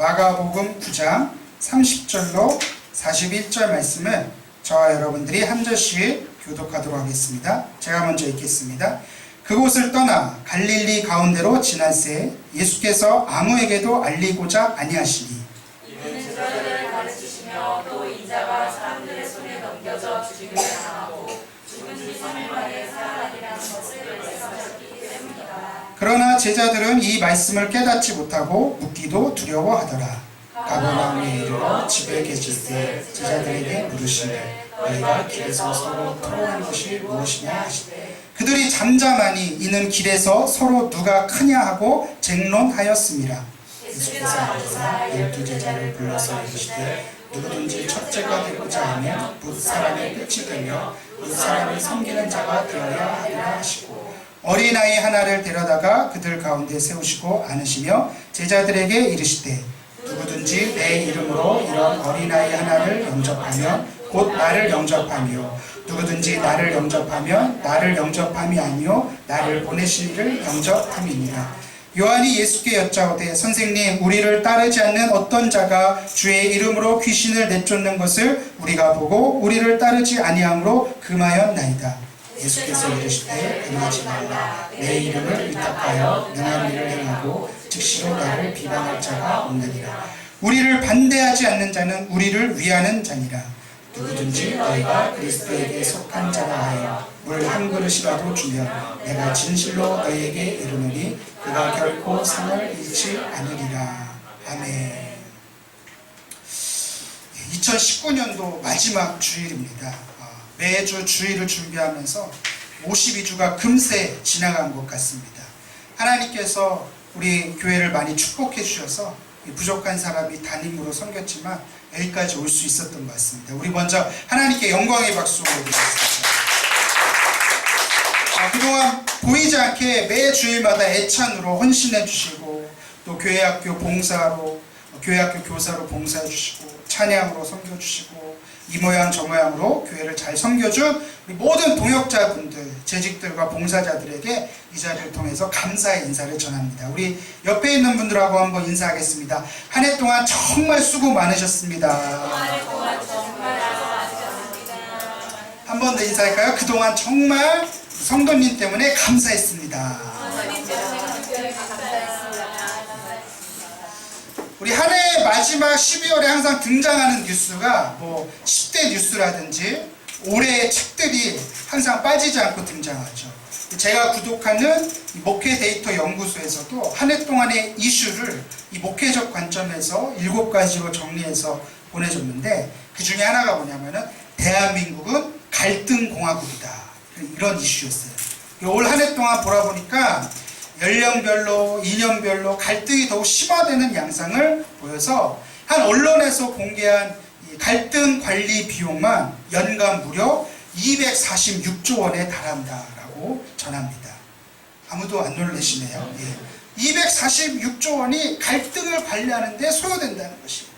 마가복음 9장 30절로 41절 말씀을 저와 여러분들이 한 절씩 교독하도록 하겠습니다. 제가 먼저 읽겠습니다. 그곳을 떠나 갈릴리 가운데로 지날새 예수께서 아무에게도 알리고자 아니하시니 이는 제자들을 가르치시며 또 인자가 사람들의 손에 넘겨져 죽임을 당하고 죽은 지 3일 만에 살아나리라는 것을 말씀하셨기 때문이다. 그러나 제자들은 이 말씀을 깨닫지 못하고 묻기도 두려워하더라. 가버나움에 이르러 집에 계실 때 제자들에게 물으시되 너희가 길에서 서로 토론한 것이 무엇이냐 하시되 그들이 잠잠하니 이는 길에서 서로 누가 크냐 하고 쟁론하였습니다. 예수께서 앉으사 12제자를 불러서 이르시되 누구든지 첫째가 되고자 하면 뭇 사람의 끝이 되며 뭇 사람을 섬기는 자가 되어야 하리라 하시고 어린아이 하나를 데려다가 그들 가운데 세우시고 안으시며 제자들에게 이르시되 누구든지 내 이름으로 이런 어린아이 하나를 영접하면 곧 나를 영접하며 누구든지 나를 영접하면 나를 영접함이 아니요 나를 보내신 이를 영접함이니라. 요한이 예수께 여짜오되 선생님 우리를 따르지 않는 어떤 자가 주의 이름으로 귀신을 내쫓는 것을 우리가 보고 우리를 따르지 아니함으로 금하였나이다. 예수께서 이르시되 금하지 말라. 내 이름을 위탁하여 능한 일을 행하고 즉시로 나를 비방할 자가 없느니라. 우리를 반대하지 않는 자는 우리를 위하는 자니라. 누구든지 너희가 그리스도에게 속한 자라 하여 물 한 그릇이라도 주면 내가 진실로 너희에게 이르노니 그가 결코 상을 잃지 않으리라. 아멘. 2019년도 마지막 주일입니다. 매주 주일을 준비하면서 52주가 금세 지나간 것 같습니다. 하나님께서 우리 교회를 많이 축복해 주셔서 부족한 사람이 담임으로 섬겼지만 여기까지 올 수 있었던 것 같습니다. 우리 먼저 하나님께 영광의 박수 올리겠습니다. 그동안 보이지 않게 매 주일마다 애찬으로 헌신해 주시고 또 교회학교 봉사로 교회학교 교사로 봉사해 주시고 찬양으로 섬겨 주시고 이 모양 저 모양으로 교회를 잘 섬겨준 우리 모든 동역자분들, 재직들과 봉사자들에게 이 자리를 통해서 감사의 인사를 전합니다. 우리 옆에 있는 분들하고 한번 인사하겠습니다. 한 해 동안 정말 수고 많으셨습니다. 한 번 더 인사할까요? 그동안 정말 성도님 때문에 감사했습니다. 우리 한 해 마지막 12월에 항상 등장하는 뉴스가 뭐 10대 뉴스라든지 올해의 책들이 항상 빠지지 않고 등장하죠. 제가 구독하는 목회 데이터 연구소에서도 한 해 동안의 이슈를 이 목회적 관점에서 7가지로 정리해서 보내줬는데 그 중에 하나가 뭐냐면은 대한민국은 갈등공화국이다. 이런 이슈였어요. 올 한 해 동안 보라보니까 연령별로, 이념별로 갈등이 더욱 심화되는 양상을 보여서 한 언론에서 공개한 이 갈등 관리 비용만 연간 무려 246조 원에 달한다라고 전합니다. 아무도 안 놀라시네요. 246조 원이 갈등을 관리하는 데 소요된다는 것이에요.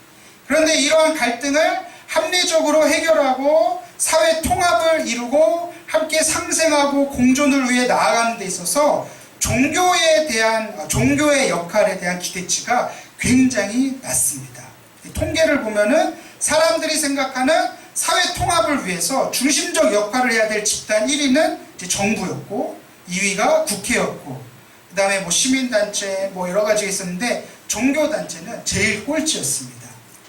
그런데 이러한 갈등을 합리적으로 해결하고 사회 통합을 이루고 함께 상생하고 공존을 위해 나아가는 데 있어서 종교의 역할에 대한 기대치가 굉장히 낮습니다. 통계를 보면은 사람들이 생각하는 사회 통합을 위해서 중심적 역할을 해야 될 집단 1위는 정부였고 2위가 국회였고 그 다음에 뭐 시민단체 뭐 여러 가지가 있었는데 종교단체는 제일 꼴찌였습니다.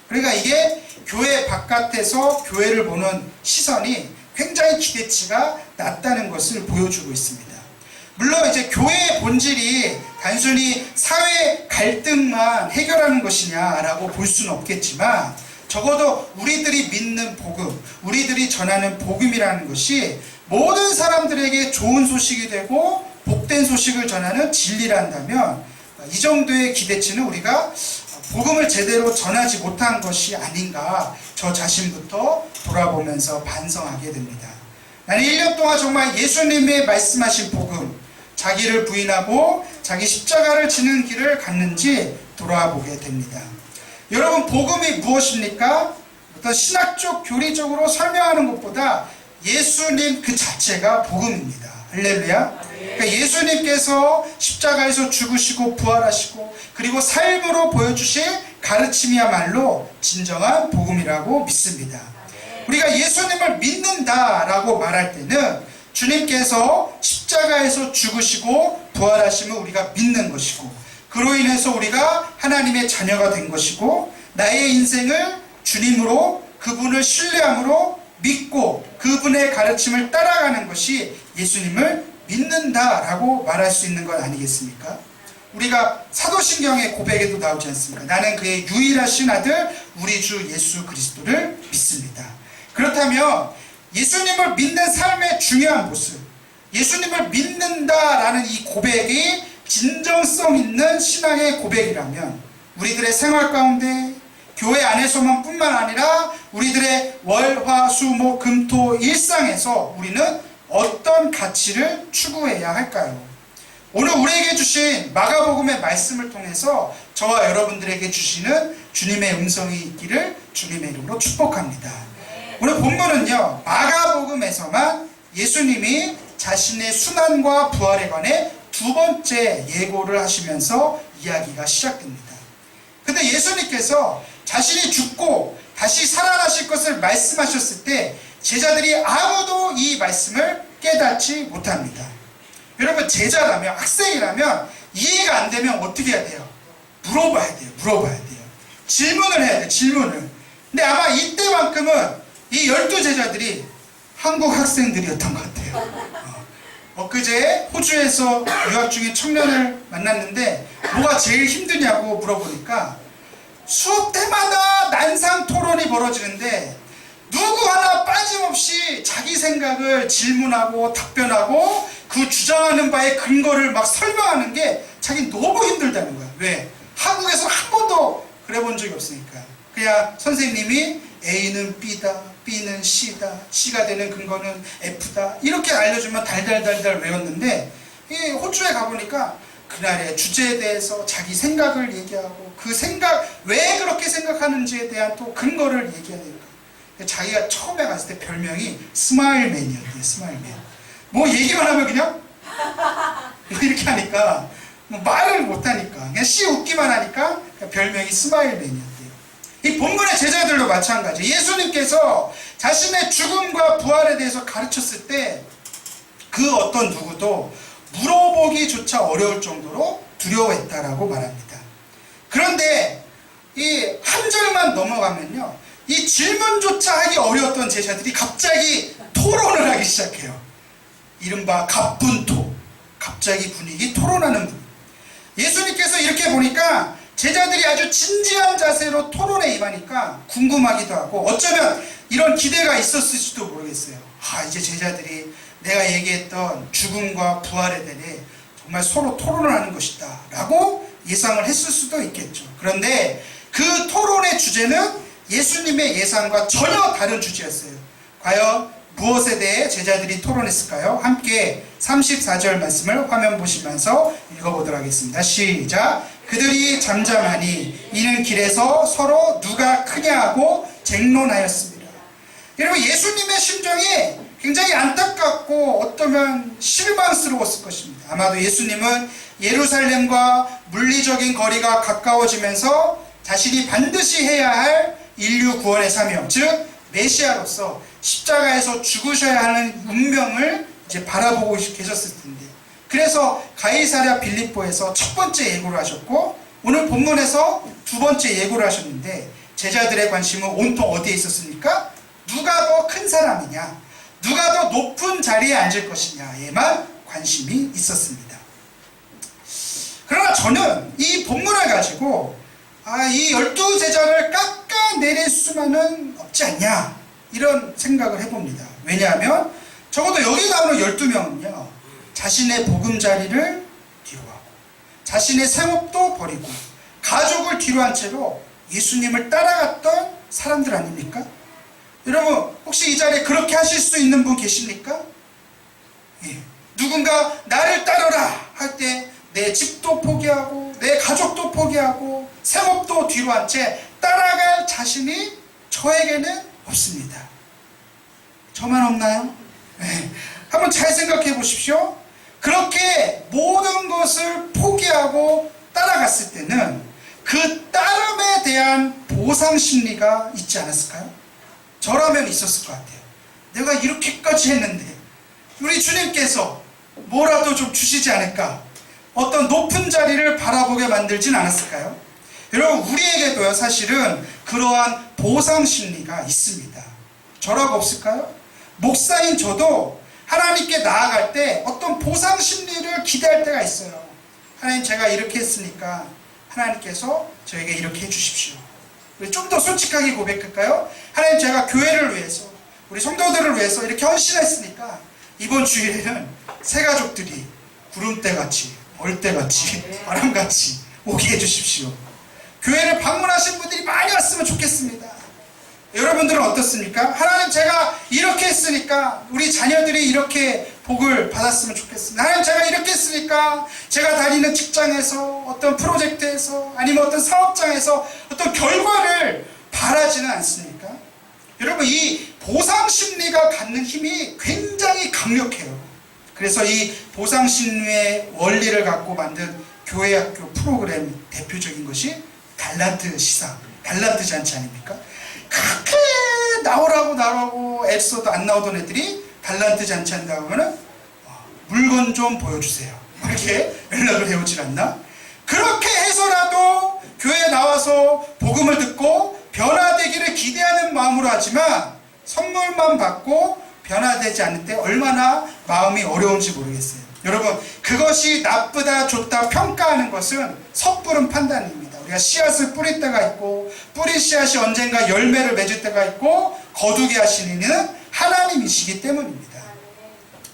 그러니까 이게 교회 바깥에서 교회를 보는 시선이 굉장히 기대치가 낮다는 것을 보여주고 있습니다. 물론 이제 교회의 본질이 단순히 사회 갈등만 해결하는 것이냐라고 볼 수는 없겠지만 적어도 우리들이 믿는 복음, 우리들이 전하는 복음이라는 것이 모든 사람들에게 좋은 소식이 되고 복된 소식을 전하는 진리란다면 이 정도의 기대치는 우리가 복음을 제대로 전하지 못한 것이 아닌가 저 자신부터 돌아보면서 반성하게 됩니다. 나는 1년 동안 정말 예수님의 말씀하신 복음, 자기를 부인하고 자기 십자가를 지는 길을 갔는지 돌아보게 됩니다. 여러분 복음이 무엇입니까? 어떤 신학적 교리적으로 설명하는 것보다 예수님 그 자체가 복음입니다. 할렐루야. 그러니까 예수님께서 십자가에서 죽으시고 부활하시고 그리고 삶으로 보여주신 가르침이야말로 진정한 복음이라고 믿습니다. 우리가 예수님을 믿는다라고 말할 때는 주님께서 십자가에서 죽으시고 부활하심을 우리가 믿는 것이고, 그로 인해서 우리가 하나님의 자녀가 된 것이고, 나의 인생을 주님으로, 그분을 신뢰함으로 믿고 그분의 가르침을 따라가는 것이 예수님을 믿는다라고 말할 수 있는 것 아니겠습니까? 우리가 사도신경의 고백에도 나오지 않습니까? 나는 그의 유일하신 아들 우리 주 예수 그리스도를 믿습니다. 그렇다면 예수님을 믿는 삶의 중요한 모습, 예수님을 믿는다라는 이 고백이 진정성 있는 신앙의 고백이라면, 우리들의 생활 가운데 교회 안에서만 뿐만 아니라 우리들의 월, 화, 수, 목, 금, 토 일상에서 우리는 어떤 가치를 추구해야 할까요? 오늘 우리에게 주신 마가복음의 말씀을 통해서 저와 여러분들에게 주시는 주님의 음성이 있기를 주님의 이름으로 축복합니다. 오늘 본문은요, 마가복음에서만 예수님이 자신의 순환과 부활에 관해 두 번째 예고를 하시면서 이야기가 시작됩니다. 근데 예수님께서 자신이 죽고 다시 살아나실 것을 말씀하셨을 때 제자들이 아무도 이 말씀을 깨닫지 못합니다. 여러분, 제자라면, 학생이라면 이해가 안 되면 어떻게 해야 돼요? 물어봐야 돼요. 질문을 해야 돼요, 질문을. 근데 아마 이때만큼은 이 12제자들이 한국 학생들이었던 것 같아요. 엊그제 호주에서 유학 중인 청년을 만났는데 뭐가 제일 힘드냐고 물어보니까 수업 때마다 난상 토론이 벌어지는데 누구 하나 빠짐없이 자기 생각을 질문하고 답변하고 그 주장하는 바의 근거를 막 설명하는 게 자기 너무 힘들다는 거야. 왜? 한국에서 한 번도 그래 본 적이 없으니까. 그냥 선생님이 A는 B다, B는 C다, C가 되는 근거는 F다, 이렇게 알려주면 달달달달 외웠는데, 이 호주에 가보니까 그날의 주제에 대해서 자기 생각을 얘기하고 그 생각, 왜 그렇게 생각하는지에 대한 또 근거를 얘기해야 되니까 자기가 처음에 갔을 때 별명이 스마일맨이었대요. 스마일맨. 뭐 얘기만 하면 그냥 뭐 이렇게 하니까 뭐 말을 못하니까 그냥 씨 웃기만 하니까 별명이 스마일맨이었대요. 이 본문의 제자들도 마찬가지. 예수님께서 자신의 죽음과 부활에 대해서 가르쳤을 때 그 어떤 누구도 물어보기조차 어려울 정도로 두려워했다라고 말합니다. 그런데 이 한 절만 넘어가면요, 이 질문조차 하기 어려웠던 제자들이 갑자기 토론을 하기 시작해요. 이른바 갑분토. 갑자기 분위기 토론하는 분. 예수님께서 이렇게 보니까 제자들이 아주 진지한 자세로 토론에 임하니까 궁금하기도 하고 어쩌면 이런 기대가 있었을지도 모르겠어요. 이제 제자들이 내가 얘기했던 죽음과 부활에 대해 정말 서로 토론을 하는 것이다 라고 예상을 했을 수도 있겠죠. 그런데 그 토론의 주제는 예수님의 예상과 전혀 다른 주제였어요. 과연 무엇에 대해 제자들이 토론했을까요? 함께 34절 말씀을 화면 보시면서 읽어보도록 하겠습니다. 시작! 그들이 잠잠하니 이는 길에서 서로 누가 크냐 하고 쟁론하였습니다. 여러분, 예수님의 심정이 굉장히 안타깝고 어쩌면 실망스러웠을 것입니다. 아마도 예수님은 예루살렘과 물리적인 거리가 가까워지면서 자신이 반드시 해야 할 인류 구원의 사명, 즉 메시아로서 십자가에서 죽으셔야 하는 운명을 이제 바라보고 계셨을 텐데, 그래서 가이사랴 빌립보에서 첫 번째 예고를 하셨고 오늘 본문에서 두 번째 예고를 하셨는데, 제자들의 관심은 온통 어디에 있었습니까? 누가 더 큰 사람이냐, 누가 더 높은 자리에 앉을 것이냐에만 관심이 있었습니다. 그러나 저는 이 본문을 가지고 이 12제자를 깎아내릴 수만은 없지 않냐, 이런 생각을 해봅니다. 왜냐하면 적어도 여기 나오는 12명은요 자신의 보금자리를 뒤로 하고 자신의 생업도 버리고 가족을 뒤로 한 채로 예수님을 따라갔던 사람들 아닙니까? 여러분, 혹시 이 자리에 그렇게 하실 수 있는 분 계십니까? 예. 누군가 나를 따르라 할 때 내 집도 포기하고 내 가족도 포기하고 생업도 뒤로 한 채 따라갈 자신이 저에게는 없습니다. 저만 없나요? 네. 한번 잘 생각해 보십시오. 그렇게 모든 것을 포기하고 따라갔을 때는 그 따름에 대한 보상 심리가 있지 않았을까요? 저라면 있었을 것 같아요. 내가 이렇게까지 했는데 우리 주님께서 뭐라도 좀 주시지 않을까? 어떤 높은 자리를 바라보게 만들진 않았을까요? 여러분, 우리에게도요, 사실은 그러한 보상 심리가 있습니다. 저라고 없을까요? 목사인 저도 하나님께 나아갈 때 어떤 보상 심리를 기대할 때가 있어요. 하나님, 제가 이렇게 했으니까 하나님께서 저에게 이렇게 해주십시오. 우리 좀 더 솔직하게 고백할까요? 하나님, 제가 교회를 위해서, 우리 성도들을 위해서 이렇게 헌신했으니까 이번 주일에는 새 가족들이 구름대같이, 얼대같이, 바람같이 오게 해주십시오. 교회를 방문하신 분들이 많이 왔으면 좋겠습니다. 여러분들은 어떻습니까? 하나님, 제가 이렇게 했으니까 우리 자녀들이 이렇게 복을 받았으면 좋겠습니다. 하나님, 제가 이렇게 했으니까 제가 다니는 직장에서, 어떤 프로젝트에서, 아니면 어떤 사업장에서 어떤 결과를 바라지는 않습니까? 여러분, 이 보상 심리가 갖는 힘이 굉장히 강력해요. 그래서 이 보상 심리의 원리를 갖고 만든 교회학교 프로그램 대표적인 것이 달란트 시상, 달란트 잔치 아닙니까? 그렇게 나오라고 애써도 안 나오던 애들이 달란트 잔치 한다고 하면은 물건 좀 보여주세요, 이렇게 연락을 해오질 않나? 그렇게 해서라도 교회에 나와서 복음을 듣고 변화되기를 기대하는 마음으로 하지만 선물만 받고 변화되지 않을 때 얼마나 마음이 어려운지 모르겠어요. 여러분, 그것이 나쁘다 좋다 평가하는 것은 섣부른 판단입니다. 우리가 씨앗을 뿌릴 때가 있고, 뿌린 씨앗이 언젠가 열매를 맺을 때가 있고, 거두게 하시는 이는 하나님이시기 때문입니다.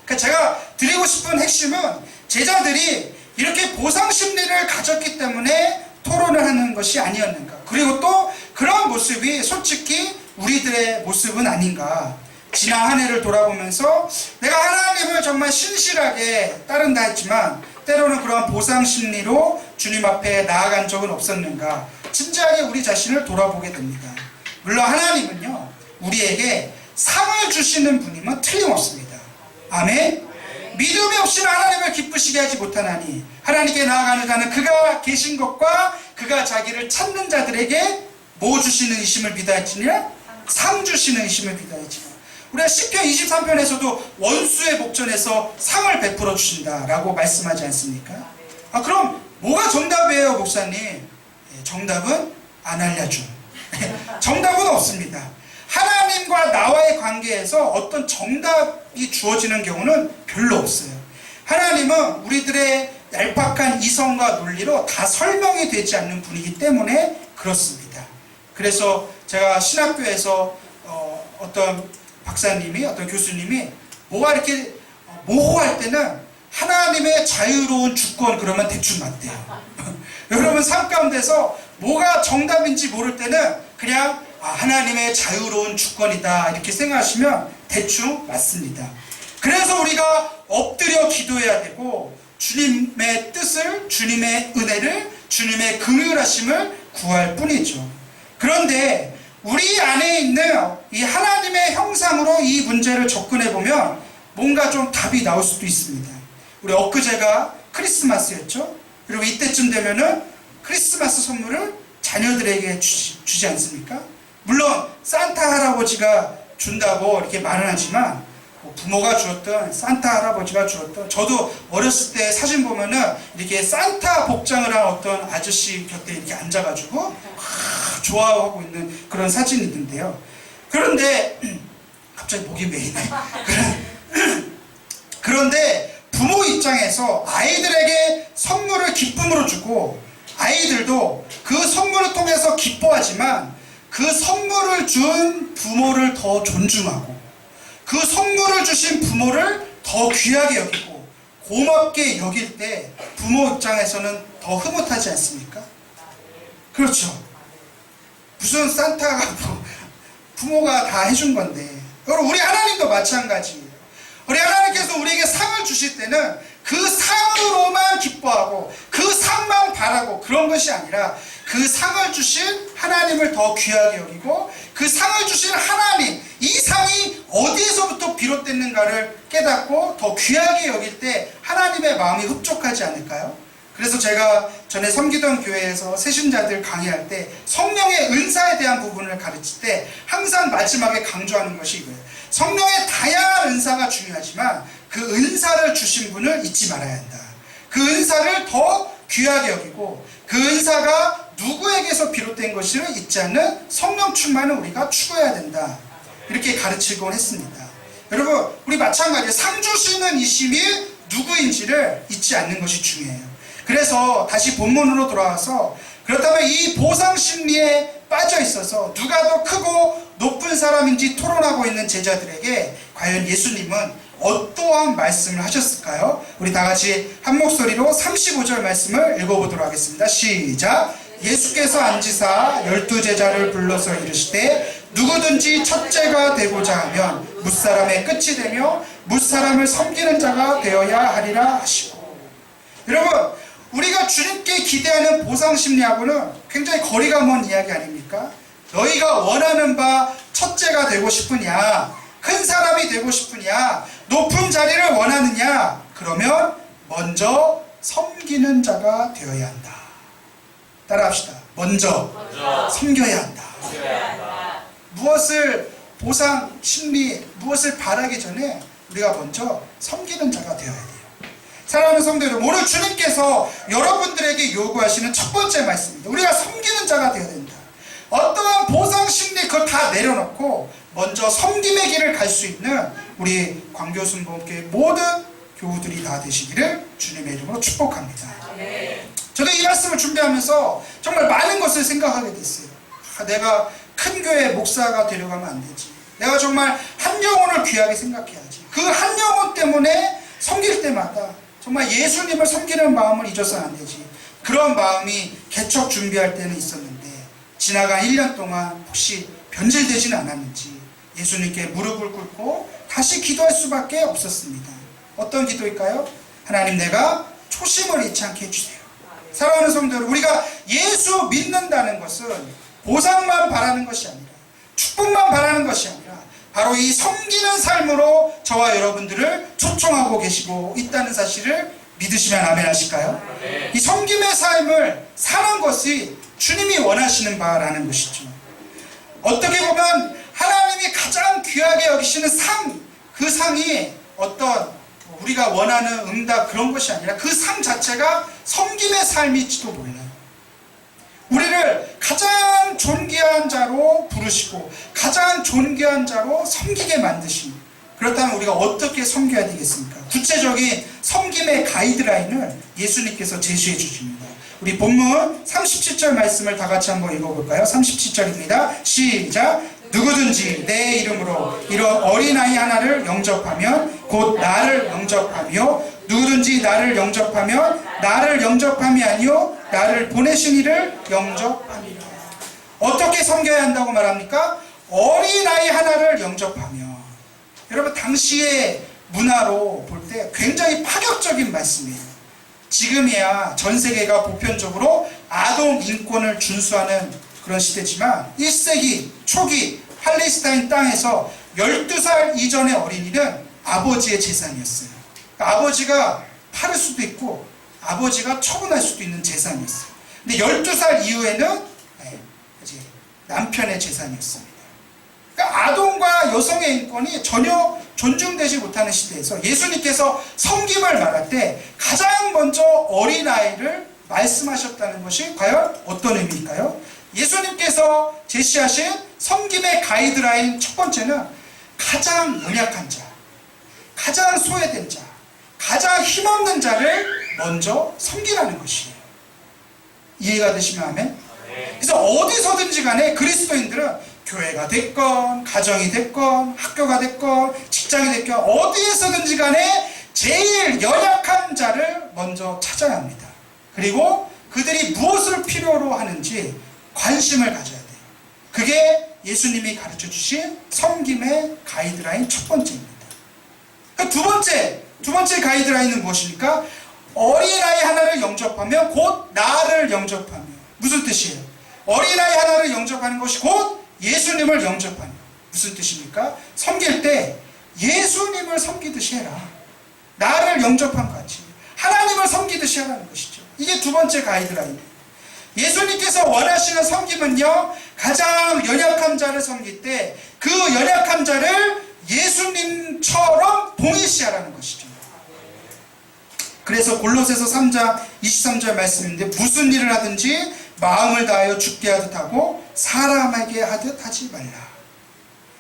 그러니까 제가 드리고 싶은 핵심은 제자들이 이렇게 보상 심리를 가졌기 때문에 토론을 하는 것이 아니었는가, 그리고 또 그런 모습이 솔직히 우리들의 모습은 아닌가. 지난 한 해를 돌아보면서 내가 하나님을 정말 신실하게 따른다 했지만 때로는 그러한 보상 심리로 주님 앞에 나아간 적은 없었는가, 진지하게 우리 자신을 돌아보게 됩니다. 물론 하나님은요, 우리에게 상을 주시는 분임은 틀림없습니다. 아멘. 믿음이 없이는 하나님을 기쁘시게 하지 못하나니 하나님께 나아가는 자는 그가 계신 것과 그가 자기를 찾는 자들에게 뭐 주시는 이심을 믿어야지냐? 상 주시는 이심을 믿어야지냐? 우리가 시편 23편에서도 원수의 목전에서 상을 베풀어 주신다라고 말씀하지 않습니까? 그럼 뭐가 정답이에요, 목사님? 정답은 안 알려줌. 정답은 없습니다. 하나님과 나와의 관계에서 어떤 정답이 주어지는 경우는 별로 없어요. 하나님은 우리들의 얄팍한 이성과 논리로 다 설명이 되지 않는 분이기 때문에 그렇습니다. 그래서 제가 신학교에서 어떤 박사님이, 어떤 교수님이 뭐가 이렇게 모호할 때는 하나님의 자유로운 주권 그러면 대충 맞대요. 여러분, 삶 가운데서 뭐가 정답인지 모를 때는 그냥 하나님의 자유로운 주권이다 이렇게 생각하시면 대충 맞습니다. 그래서 우리가 엎드려 기도해야 되고 주님의 뜻을, 주님의 은혜를, 주님의 긍휼하심을 구할 뿐이죠. 그런데 우리 안에 있는 이 하나님의 형상으로 이 문제를 접근해 보면 뭔가 좀 답이 나올 수도 있습니다. 우리 엊그제가 크리스마스였죠. 그리고 이때쯤 되면은 크리스마스 선물을 자녀들에게 주지 않습니까? 물론 산타 할아버지가 준다고 이렇게 말은 하지만 부모가 주었던 산타 할아버지가 주었던, 저도 어렸을 때 사진 보면은 이렇게 산타 복장을 한 어떤 아저씨 곁에 이렇게 앉아가지고 좋아하고 있는 그런 사진이 있는데요. 그런데 갑자기 목이 메이네. 그런데 부모 입장에서 아이들에게 선물을 기쁨으로 주고 아이들도 그 선물을 통해서 기뻐하지만 그 선물을 준 부모를 더 존중하고 그 선물을 주신 부모를 더 귀하게 여기고 고맙게 여길 때 부모 입장에서는 더 흐뭇하지 않습니까? 그렇죠. 무슨 산타가 부모가 다 해준 건데. 여러분, 우리 하나님도 마찬가지예요. 우리 하나님께서 우리에게 상을 주실 때는 그 상으로만 기뻐하고 그 상만 바라고 그런 것이 아니라 그 상을 주신 하나님을 더 귀하게 여기고 그 상을 주신 하나님, 이 상이 어디에서부터 비롯됐는가를 깨닫고 더 귀하게 여길 때 하나님의 마음이 흡족하지 않을까요? 그래서 제가 전에 섬기던 교회에서 새신자들 강의할 때 성령의 은사에 대한 부분을 가르칠 때 항상 마지막에 강조하는 것이 이거예요. 성령의 다양한 은사가 중요하지만 그 은사를 주신 분을 잊지 말아야 한다. 그 은사를 더 귀하게 여기고 그 은사가 누구에게서 비롯된 것을 잊지 않는 성령 충만을 우리가 추구해야 된다. 이렇게 가르치곤 했습니다. 여러분, 우리 마찬가지예요. 상 주시는 이심이 누구인지를 잊지 않는 것이 중요해요. 그래서 다시 본문으로 돌아와서 그렇다면 이 보상 심리에 빠져 있어서 누가 더 크고 높은 사람인지 토론하고 있는 제자들에게 과연 예수님은 어떠한 말씀을 하셨을까요? 우리 다 같이 한 목소리로 35절 말씀을 읽어보도록 하겠습니다. 시작! 예수께서 앉으사 12제자를 불러서 이르시되 누구든지 첫째가 되고자 하면 뭇사람의 끝이 되며 뭇사람을 섬기는 자가 되어야 하리라 하시고. 여러분, 우리가 주님께 기대하는 보상심리하고는 굉장히 거리가 먼 이야기 아닙니까? 너희가 원하는 바 첫째가 되고 싶으냐, 큰 사람이 되고 싶으냐, 높은 자리를 원하느냐, 그러면 먼저 섬기는 자가 되어야 한다. 따라합시다. 먼저 섬겨야 한다. 무엇을 보상, 심리, 무엇을 바라기 전에 우리가 먼저 섬기는 자가 되어야 돼요. 사랑하는 성도 여러분, 오늘 주님께서 여러분들에게 요구하시는 첫 번째 말씀입니다. 우리가 섬기는 자가 되어야 된다. 어떠한 보상 심리 그걸 다 내려놓고 먼저 섬김의 길을 갈 수 있는 우리 광교순복음교회 모든 교우들이 다 되시기를 주님의 이름으로 축복합니다. 저도 이 말씀을 준비하면서 정말 많은 것을 생각하게 됐어요. 내가 큰 교회 목사가 되려고 하면 안 되지. 내가 정말 한 영혼을 귀하게 생각해야지. 그 한 영혼 때문에 섬길 때마다 정말 예수님을 섬기는 마음을 잊어서는 안 되지. 그런 마음이 개척 준비할 때는 있었는데 지나간 1년 동안 혹시 변질되지는 않았는지 예수님께 무릎을 꿇고 다시 기도할 수밖에 없었습니다. 어떤 기도일까요? 하나님, 내가 초심을 잃지 않게 해주세요. 사랑하는 성도 여러분, 우리가 예수 믿는다는 것은 보상만 바라는 것이 아니라, 축복만 바라는 것이 아니라 바로 이 섬기는 삶으로 저와 여러분들을 초청하고 계시고 있다는 사실을 믿으시면 아멘 하실까요? 이 섬김의 삶을 사는 것이 주님이 원하시는 바라는 것이죠. 어떻게 보면 하나님이 가장 귀하게 여기시는 상, 그 상이 어떤 우리가 원하는 응답 그런 것이 아니라 그 상 자체가 섬김의 삶일지도 몰라요. 우리를 가장 존귀한 자로 부르시고 가장 존귀한 자로 섬기게 만드신, 그렇다면 우리가 어떻게 섬겨야 되겠습니까? 구체적인 섬김의 가이드라인을 예수님께서 제시해 주십니다. 우리 본문 37절 말씀을 다 같이 한번 읽어볼까요? 37절입니다. 시작! 누구든지 내 이름으로 이런 어린아이 하나를 영접하면 곧 나를 영접하며 누구든지 나를 영접하면 나를 영접함이 아니요 나를 보내신 이를 영접함이라. 어떻게 섬겨야 한다고 말합니까? 어린아이 하나를 영접하며. 여러분, 당시의 문화로 볼 때 굉장히 파격적인 말씀이에요. 지금이야 전 세계가 보편적으로 아동 인권을 준수하는 그런 시대지만 1세기 초기 팔레스타인 땅에서 12살 이전의 어린이는 아버지의 재산이었어요. 그러니까 아버지가 팔을 수도 있고 아버지가 처분할 수도 있는 재산이었어요. 근데 12살 이후에는 이제 남편의 재산이었습니다. 그러니까 아동과 여성의 인권이 전혀 존중되지 못하는 시대에서 예수님께서 섬김을 말할 때 가장 먼저 어린아이를 말씀하셨다는 것이 과연 어떤 의미일까요? 예수님께서 제시하신 섬김의 가이드라인 첫 번째는 가장 연약한 자, 가장 소외된 자, 가장 힘없는 자를 먼저 섬기라는 것이에요. 이해가 되시면 아멘? 그래서 어디서든지 간에 그리스도인들은 교회가 됐건 가정이 됐건 학교가 됐건 직장이 됐건 어디에서든지 간에 제일 연약한 자를 먼저 찾아야 합니다. 그리고 그들이 무엇을 필요로 하는지 관심을 가져야 돼요. 그게 예수님이 가르쳐 주신 섬김의 가이드라인 첫 번째입니다. 두 번째 가이드라인은 무엇입니까? 어린아이 하나를 영접하며 곧 나를 영접하며. 무슨 뜻이에요? 어린아이 하나를 영접하는 것이 곧 예수님을 영접하는. 무슨 뜻입니까? 섬길 때 예수님을 섬기듯이 해라. 나를 영접한 것 같이 하나님을 섬기듯이 하라는 것이죠. 이게 두 번째 가이드라인이에요. 예수님께서 원하시는 섬김은요, 가장 연약한 자를 섬길 때 그 연약한 자를 예수님처럼 동일시하라는 것이죠. 그래서 골로새서 3장 23절 말씀인데, 무슨 일을 하든지 마음을 다하여 죽게 하듯 하고 사람에게 하듯 하지 말라.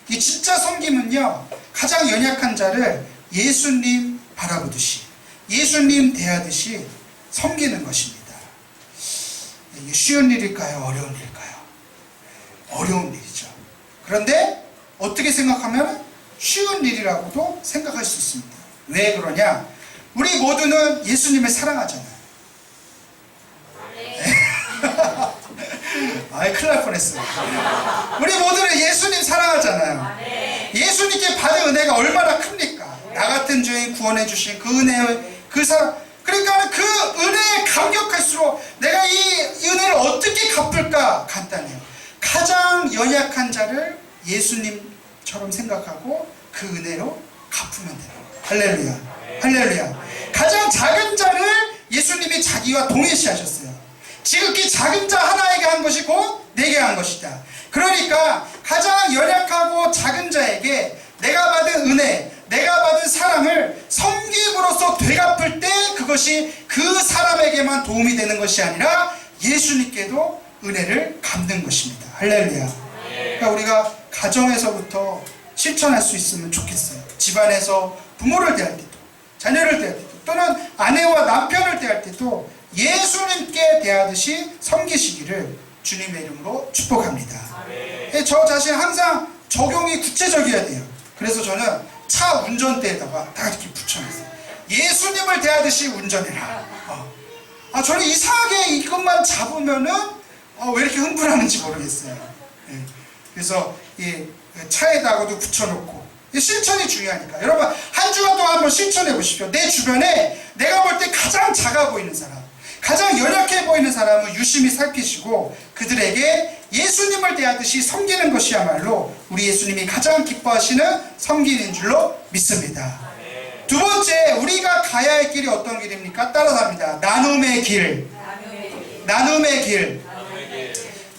이 진짜 섬김은요, 가장 연약한 자를 예수님 바라보듯이, 예수님 대하듯이 섬기는 것입니다. 이게 쉬운 일일까요? 어려운 일일까요? 어려운 일이죠. 그런데 어떻게 생각하면 쉬운 일이라고도 생각할 수 있습니다. 왜 그러냐? 우리 모두는 예수님을 사랑하잖아요. 아이, 큰일 날 뻔했어요. 우리 모두는 예수님 사랑하잖아요. 예수님께 받은 은혜가 얼마나 큽니까? 나 같은 죄인 구원해 주신 그 은혜, 그 사랑. 그러니까 그 은혜에 감격할수록 내가 이 은혜를 어떻게 갚을까? 간단해요. 가장 연약한 자를 예수님처럼 생각하고 그 은혜로 갚으면 돼요. 할렐루야. 할렐루야. 가장 작은 자를 예수님이 자기와 동일시하셨어요. 지극히 작은 자 하나에게 한 것이 곧 내게 한 것이다. 그러니까 가장 연약하고 작은 자에게 내가 받은 은혜, 내가 받은 사랑을 섬김으로써 되갚을 때 그것이 그 사람에게만 도움이 되는 것이 아니라 예수님께도 은혜를 갚는 것입니다. 할렐루야. 그러니까 우리가 가정에서부터 실천할 수 있으면 좋겠어요. 집안에서 부모를 대할 때도, 자녀를 대할 때도, 또는 아내와 남편을 대할 때도 예수님께 대하듯이 섬기시기를 주님의 이름으로 축복합니다. 저 자신 항상 적용이 구체적이어야 돼요. 그래서 저는 차 운전대에다가 다 이렇게 붙여놨어요. 예수님을 대하듯이 운전해라. 저는 이상하게 이것만 잡으면은 왜 이렇게 흥분하는지 모르겠어요. 그래서 이 차에다가도 붙여놓고, 실천이 중요하니까 여러분 한 주간 동안 한번 실천해 보십시오. 내 주변에 내가 볼 때 가장 작아 보이는 사람, 가장 연약해 보이는 사람을 유심히 살피시고 그들에게 예수님을 대하듯이 섬기는 것이야말로 우리 예수님이 가장 기뻐하시는 섬기는 줄로 믿습니다. 두 번째, 우리가 가야 할 길이 어떤 길입니까? 따라갑니다. 나눔의 길. 나눔의 길.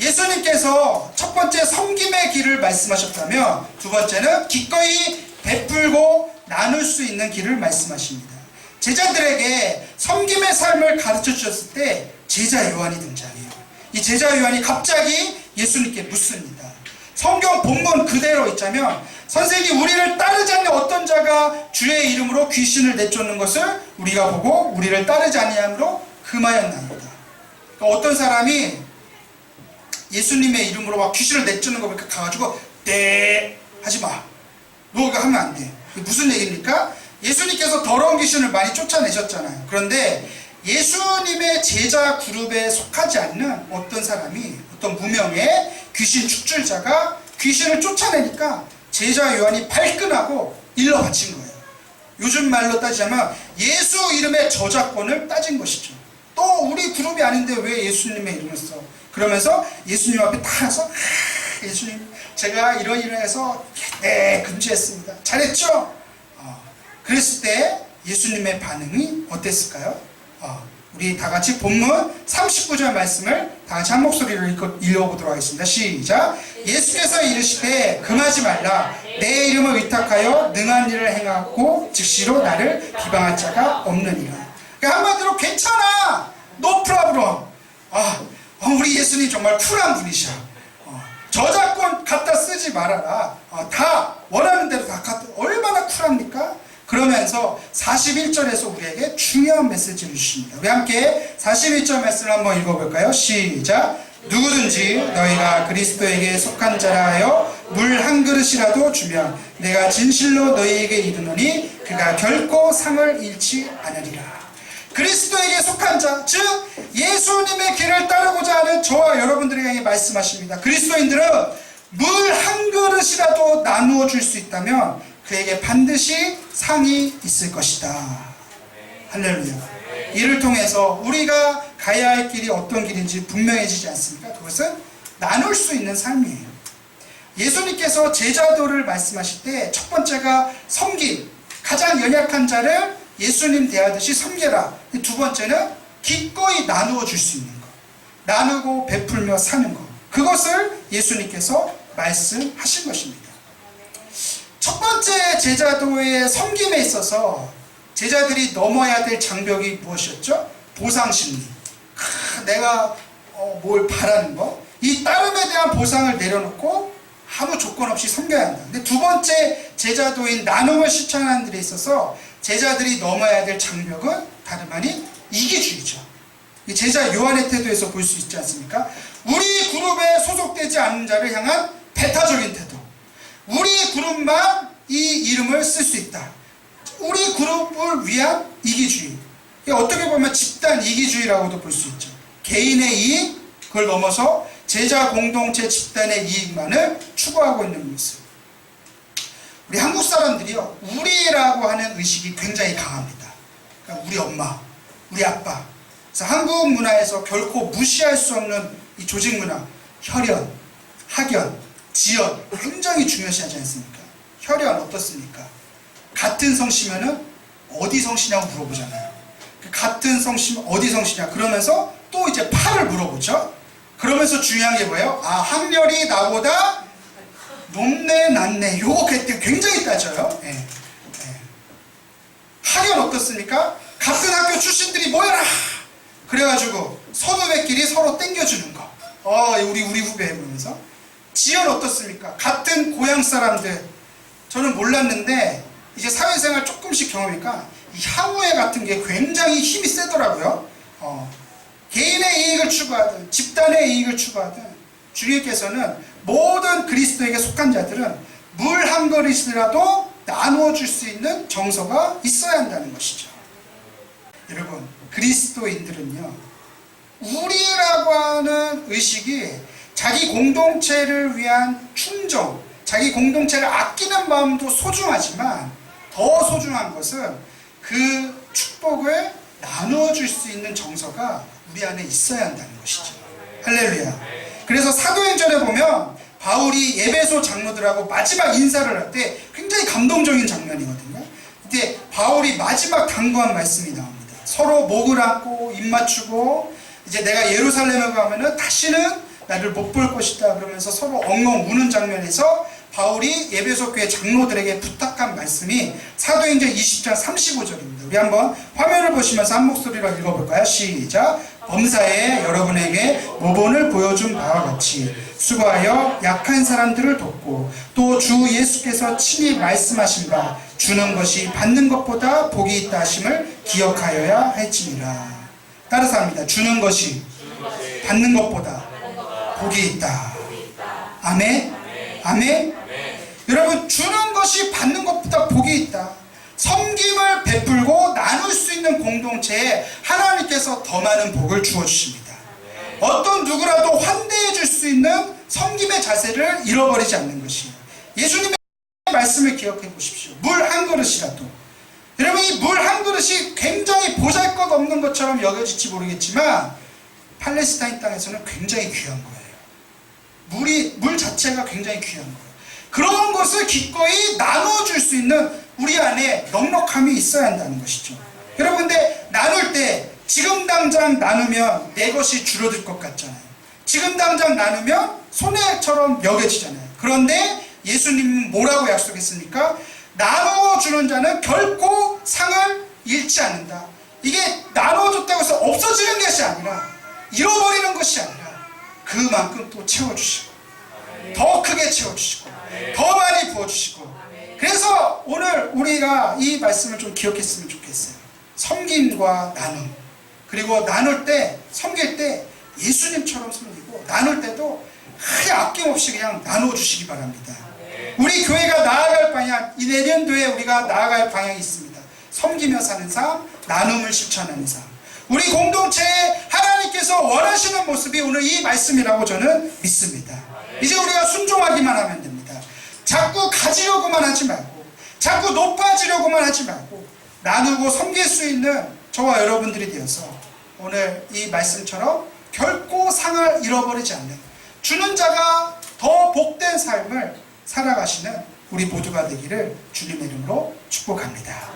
예수님께서 첫 번째 섬김의 길을 말씀하셨다면 두 번째는 기꺼이 베풀고 나눌 수 있는 길을 말씀하십니다. 제자들에게 섬김의 삶을 가르쳐 주셨을 때 제자 요한이 등장해요. 이 제자 요한이 갑자기 예수님께 묻습니다. 성경 본문 그대로 있자면, 선생님, 우리를 따르지 않는 어떤 자가 주의 이름으로 귀신을 내쫓는 것을 우리가 보고 우리를 따르지 아니함으로 금하였나이다. 그러니까 어떤 사람이 예수님의 이름으로 막 귀신을 내쫓는 거 보니까 가가지고 네 하지 마, 너 이거 하면 안 돼. 무슨 얘기입니까? 예수님께서 더러운 귀신을 많이 쫓아내셨잖아요. 그런데 예수님의 제자 그룹에 속하지 않는 어떤 사람이, 어떤 무명의 귀신 축출자가 귀신을 쫓아내니까 제자 요한이 발끈하고 일러 바친 거예요. 요즘 말로 따지자면 예수 이름의 저작권을 따진 것이죠. 또 우리 그룹이 아닌데 왜 예수님의 이름을 써? 그러면서 예수님 앞에 다 가서 예수님, 제가 이런 일을 해서 네, 금지했습니다. 잘했죠? 그랬을 때 예수님의 반응이 어땠을까요? 우리 다 같이 본문 39절 말씀을 다 같이 한 목소리로 읽어보도록 하겠습니다. 시작. 예수께서 이르시되 금하지 말라. 내 이름을 위탁하여 능한 일을 행하고 즉시로 나를 비방할 자가 없느니라. 그러니까 한마디로 괜찮아, no problem. 우리 예수님 정말 쿨한 분이셔. 저작권 갖다 쓰지 말아라. 다 원하는 대로 다 갖다. 얼마나 쿨합니까? 그러면서 41절에서 우리에게 중요한 메시지를 주십니다. 우리 함께 41절 말씀을 한번 읽어볼까요? 시작. 누구든지 너희가 그리스도에게 속한 자라 하여 물 한 그릇이라도 주면 내가 진실로 너희에게 이르노니 그가 결코 상을 잃지 않으리라. 그리스도에게 속한 자, 즉 예수님의 길을 따르고자 하는 저와 여러분들에게 말씀하십니다. 그리스도인들은 물 한 그릇이라도 나누어 줄 수 있다면 그에게 반드시 상이 있을 것이다. 할렐루야. 이를 통해서 우리가 가야 할 길이 어떤 길인지 분명해지지 않습니까? 그것은 나눌 수 있는 삶이에요. 예수님께서 제자도를 말씀하실 때 첫 번째가 섬김, 가장 연약한 자를 예수님 대하듯이 섬겨라. 두 번째는 기꺼이 나누어 줄 수 있는 것, 나누고 베풀며 사는 것, 그것을 예수님께서 말씀하신 것입니다. 첫 번째 제자도의 섬김에 있어서 제자들이 넘어야 될 장벽이 무엇이었죠? 보상심리. 내가 뭘 바라는 거, 이 따름에 대한 보상을 내려놓고 아무 조건 없이 섬겨야 한다. 근데 두 번째 제자도인 나눔을 실천하는 데 있어서 제자들이 넘어야 될 장벽은 다름 아닌 이기주의죠. 이 제자 요한의 태도에서 볼 수 있지 않습니까? 우리 그룹에 소속되지 않는 자를 향한 배타적인 태도. 우리 그룹만 이 이름을 쓸 수 있다. 우리 그룹을 위한 이기주의. 어떻게 보면 집단 이기주의라고도 볼 수 있죠. 개인의 이익, 그걸 넘어서 제자 공동체 집단의 이익만을 추구하고 있는 모습. 우리 한국 사람들이요, 우리라고 하는 의식이 굉장히 강합니다. 그러니까 우리 엄마, 우리 아빠. 그래서 한국 문화에서 결코 무시할 수 없는 이 조직 문화, 혈연, 학연, 지연 굉장히 중요시하지 않습니까? 혈연 어떻습니까? 같은 성씨면은 어디 성씨냐고 물어보잖아요. 같은 성씨면 어디 성씨냐 그러면서 또 이제 파를 물어보죠. 그러면서 중요한 게 뭐예요? 아, 학렬이 나보다 높네 낮네 요거 굉장히 따져요. 예. 예. 학연 어떻습니까? 같은 학교 출신들이 모여라 그래가지고 선후배끼리 서로 땡겨주는 거. 우리 후배 그러면서. 지연 어떻습니까? 같은 고향 사람들. 저는 몰랐는데 이제 사회생활 조금씩 경험하니까 이 향후회 같은 게 굉장히 힘이 세더라고요. 개인의 이익을 추구하든 집단의 이익을 추구하든 주님께서는 모든 그리스도에게 속한 자들은 물 한 그릇이라도 나누어 줄 수 있는 정서가 있어야 한다는 것이죠. 여러분, 그리스도인들은요, 우리라고 하는 의식이 자기 공동체를 위한 충정, 자기 공동체를 아끼는 마음도 소중하지만 더 소중한 것은 그 축복을 나누어 줄 수 있는 정서가 우리 안에 있어야 한다는 것이죠. 할렐루야. 그래서 사도행전에 보면 바울이 에베소 장로들하고 마지막 인사를 할 때 굉장히 감동적인 장면이거든요. 이때 바울이 마지막 당부한 말씀이 나옵니다. 서로 목을 안고 입 맞추고 이제 내가 예루살렘에 가면은 다시는 나를 못 볼 것이다 그러면서 서로 엉엉 우는 장면에서 바울이 에베소 교회 장로들에게 부탁한 말씀이 사도행전 20장 35절입니다. 우리 한번 화면을 보시면서 한 목소리로 읽어볼까요? 시작. 범사에 여러분에게 모본을 보여준 바와 같이 수고하여 약한 사람들을 돕고 또 주 예수께서 친히 말씀하신 바 주는 것이 받는 것보다 복이 있다 하심을 기억하여야 할지니라. 따라서 합니다. 주는 것이 받는 것보다 복이 있다. 아멘. 아멘. 여러분, 주는 것이 받는 것보다 복이 있다. 섬김을 베풀고 나눌 수 있는 공동체에 하나님께서 더 많은 복을 주어주십니다. 어떤 누구라도 환대해 줄 수 있는 섬김의 자세를 잃어버리지 않는 것이에요. 예수님의 말씀을 기억해 보십시오. 물 한 그릇이라도. 여러분, 이 물 한 그릇이 굉장히 보잘것없는 것처럼 여겨질지 모르겠지만 팔레스타인 땅에서는 굉장히 귀한 거예요. 물 자체가 굉장히 귀한 거예요. 그런 것을 기꺼이 나눠줄 수 있는 우리 안에 넉넉함이 있어야 한다는 것이죠. 여러분, 근데 나눌 때 지금 당장 나누면 내 것이 줄어들 것 같잖아요. 지금 당장 나누면 손해처럼 여겨지잖아요. 그런데 예수님은 뭐라고 약속했습니까? 나눠주는 자는 결코 상을 잃지 않는다. 이게 나눠줬다고 해서 없어지는 것이 아니라 잃어버리는 것이 아니라 그만큼 또 채워주시고 더 크게 채워주시고 더 많이 부어주시고. 그래서 오늘 우리가 이 말씀을 좀 기억했으면 좋겠어요. 섬김과 나눔. 그리고 나눌 때, 섬길 때 예수님처럼 섬기고 나눌 때도 크게 아낌없이 그냥 나누어 주시기 바랍니다. 우리 교회가 나아갈 방향, 이 내년도에 우리가 나아갈 방향이 있습니다. 섬기며 사는 삶, 나눔을 실천하는 삶. 우리 공동체에 하나님께서 원하시는 모습이 오늘 이 말씀이라고 저는 믿습니다. 이제 우리가 순종하기만 하면 됩니다. 자꾸 가지려고만 하지 말고, 자꾸 높아지려고만 하지 말고, 나누고 섬길 수 있는 저와 여러분들이 되어서 오늘 이 말씀처럼 결코 상을 잃어버리지 않는, 주는 자가 더 복된 삶을 살아가시는 우리 모두가 되기를 주님의 이름으로 축복합니다.